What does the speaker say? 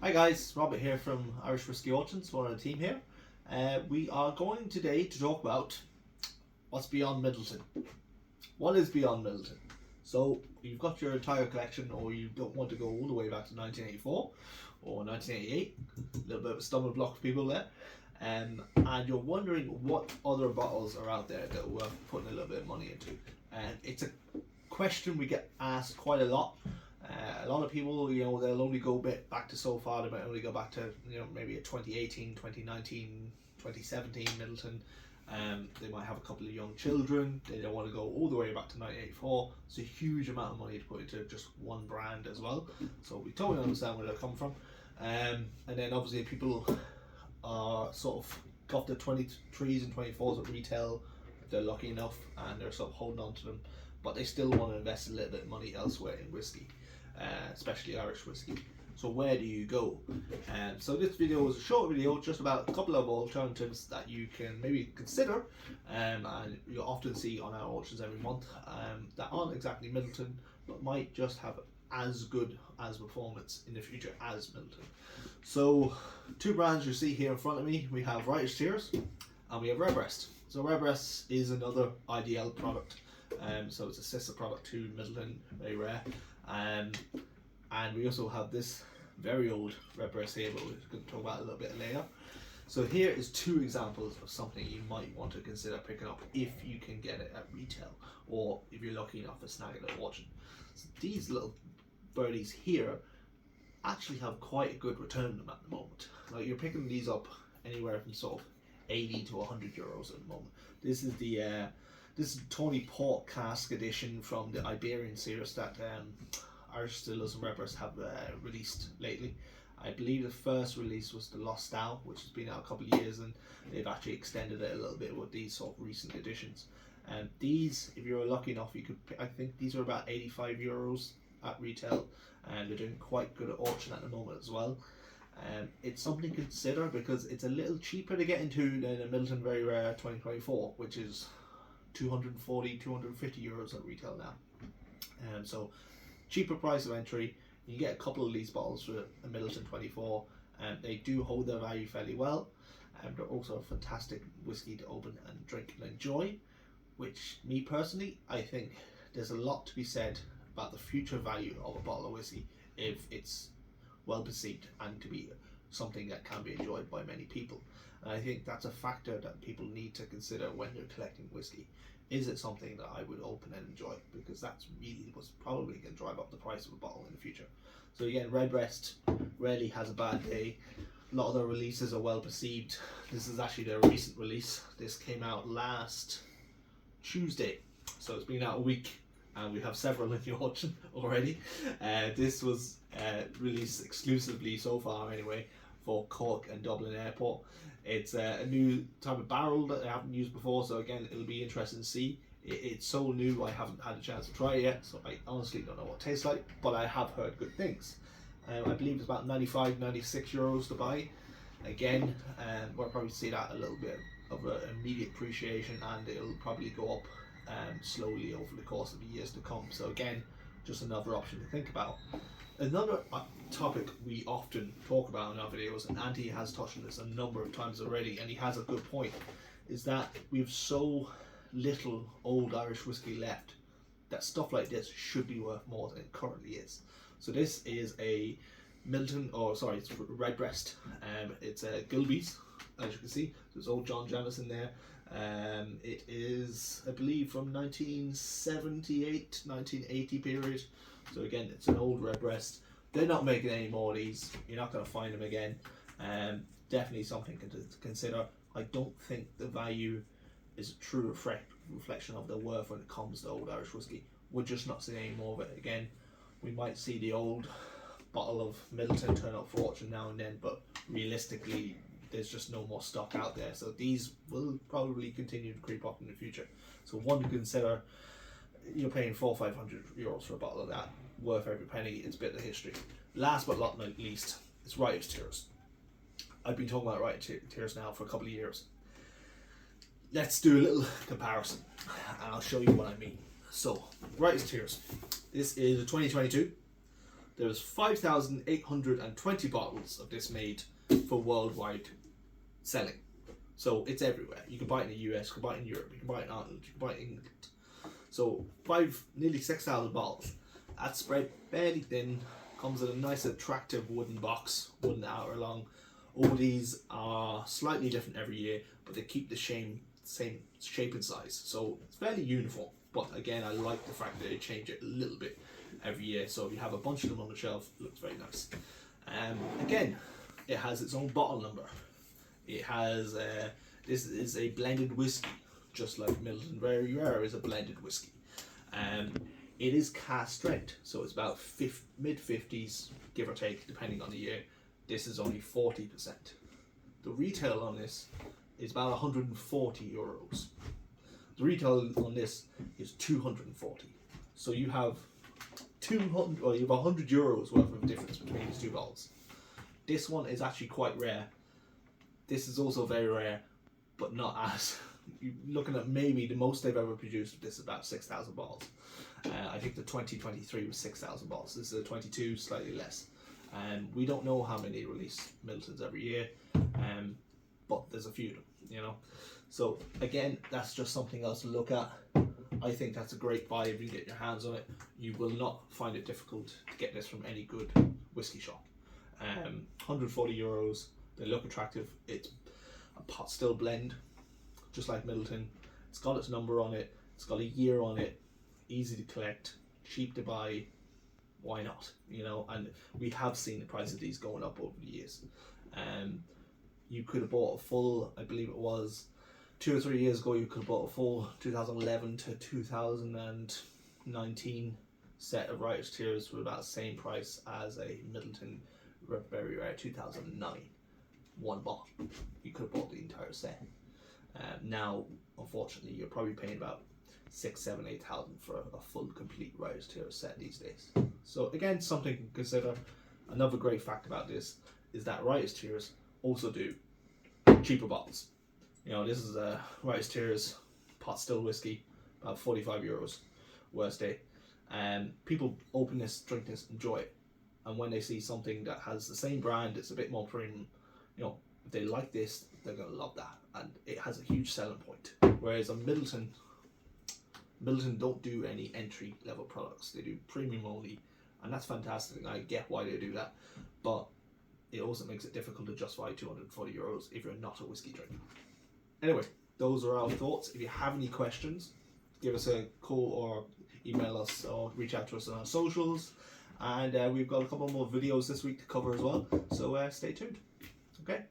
Hi guys, Robert here from Irish Whiskey Auctions, one of the team here. We are going today to talk about what's beyond Midleton. What is beyond Midleton? So you've got your entire collection, or you don't want to go all the way back to 1984 or 1988, a little bit of a stumbling block for people there, and you're wondering what other bottles are out there that we're putting a little bit of money into. And it's a question we get asked quite a lot. A lot of people, they'll only go back to so far. They might only go back to, maybe a 2018, 2019, 2017 Midleton. They might have a couple of young children. They don't want to go all the way back to 1984. It's a huge amount of money to put into just one brand as well. So we totally understand where they're coming from. And then obviously people are sort of got the 23s and 24s at retail if they're lucky enough, and they're sort of holding on to them. But they still want to invest a little bit of money elsewhere in whiskey. Especially Irish whiskey. So where do you go? So this video is a short video just about a couple of alternatives that you can maybe consider, and you'll often see on our auctions every month that aren't exactly Midleton but might just have as good as performance in the future as Midleton. So two brands you see here in front of me, we have Writer's Tears and we have Redbreast. So Redbreast is another IDL product, so it's a sister product to Midleton, very rare. And we also have this very old Redbreast here, but we're going to talk about a little bit later. So here is two examples of something you might want to consider picking up if you can get it at retail, or if you're lucky enough to snag it at auction. So these little birdies here actually have quite a good return on them at the moment. Like, you're picking these up anywhere from sort of 80 to 100 euros at the moment. This is the this is Tony Port cask edition from the Iberian series that Irish Distillers and Redbreast have released lately. I believe the first release was the Lost Style, which has been out a couple of years, and they've actually extended it a little bit with these sort of recent editions. And these, if you're lucky enough, you could I think these are about 85 euros at retail, and they're doing quite good at auction at the moment as well. It's something to consider because it's a little cheaper to get into than a Midleton Very Rare 2024, which is 240, 250 euros at retail now. So cheaper price of entry. You get a couple of these bottles for a Midleton 24, and they do hold their value fairly well. And they're also a fantastic whiskey to open and drink and enjoy, which, me personally, I think there's a lot to be said about the future value of a bottle of whiskey if it's well perceived and to be something that can be enjoyed by many people. And I think that's a factor that people need to consider when they're collecting whiskey. Is it something that I would open and enjoy? Because that's really what's probably going to drive up the price of a bottle in the future. So again, Redbreast rarely has a bad day. A lot of their releases are well perceived. This is actually their recent release. This came out last Tuesday, so it's been out a week, and we have several in the auction already. This was released exclusively so far anyway for Cork and Dublin Airport. It's a new type of barrel that I haven't used before, so again, it'll be interesting to see. It's so new, I haven't had a chance to try it yet, so I honestly don't know what it tastes like, but I have heard good things. I believe it's about 95, 96 euros to buy. Again, we'll probably see that a little bit of an immediate appreciation, and it'll probably go up slowly over the course of the years to come. So again, just another option to think about. Another topic we often talk about in our videos, and Andy has touched on this a number of times already, and he has a good point, is that we have so little old Irish whiskey left that stuff like this should be worth more than it currently is. So this is a Midleton, or sorry, it's Redbreast. It's a Gilbey's, as you can see. There's old John Jamison there. It is, I believe, from 1978, 1980 period. So again, it's an old Redbreast. They're not making any more of these. You're not going to find them again. Definitely something to consider. I don't think the value is a true reflection of their worth when it comes to old Irish whiskey. We're just not seeing any more of it again. We might see the old bottle of Midleton turn up for auction now and then, but realistically, there's just no more stock out there. So these will probably continue to creep up in the future. So one to consider. You're paying 400 or 500 euros for a bottle of that, worth every penny. It's a bit of history. Last but not least, it's Writer's Tears. I've been talking about Writer's Tears now for a couple of years. Let's do a little comparison, and I'll show you what I mean. So, Writer's Tears. This is a 2022. There's 5,820 bottles of this made for worldwide selling. So it's everywhere. You can buy it in the US, you can buy it in Europe, you can buy it in Ireland, you can buy it in England. So nearly 6,000 bottles. That's spread fairly thin. Comes in a nice attractive wooden box, 1 hour long. All these are slightly different every year, but they keep the same shape and size. So it's fairly uniform. But again, I like the fact that they change it a little bit every year. So if you have a bunch of them on the shelf, it looks very nice. Again, it has its own bottle number. It has, this is a blended whiskey, just like Midleton Very Rare is a blended whiskey. It is cask strength, so it's about mid-50s, give or take, depending on the year. This is only 40%. The retail on this is about 140 euros. The retail on this is 240. So you have 100 euros worth of difference between these two bottles. This one is actually quite rare. This is also very rare, but not as. You're looking at maybe the most they've ever produced of this is about 6,000 bottles. I think the 2023 was 6,000 bottles. This is a 22, slightly less. We don't know how many release Midletons every year, but there's a few of them, you know. So again, that's just something else to look at. I think that's a great buy if you get your hands on it. You will not find it difficult to get this from any good whiskey shop. 140 euros. They look attractive. It's a pot still blend, just like Midleton. It's got its number on it. It's got a year on it. Easy to collect, cheap to buy. Why not? You know, and we have seen the price of these going up over the years. You could have bought a full, I believe it was 2 or 3 years ago, you could have bought a full 2011 to 2019 set of Riot's Tears for about the same price as a Midleton Very Rare 2009. One bottle. You could have bought the entire set. Now, unfortunately, you're probably paying about 6, 7, 8,000 for a full, complete Riot's Tears set these days. So again, something to consider. Another great fact about this is that Riot's Tears also do cheaper bottles. You know, this is a Riot's Tears pot still whiskey, about 45 euros, worst day. People open this, drink this, enjoy it. And when they see something that has the same brand, it's a bit more premium, you know, if they like this, they're going to love that. And it has a huge selling point. Whereas a Midleton don't do any entry level products. They do premium only. And that's fantastic. I get why they do that. But it also makes it difficult to justify 240 euros if you're not a whiskey drinker. Anyway, those are our thoughts. If you have any questions, give us a call or email us or reach out to us on our socials. And we've got a couple more videos this week to cover as well. So stay tuned. Okay.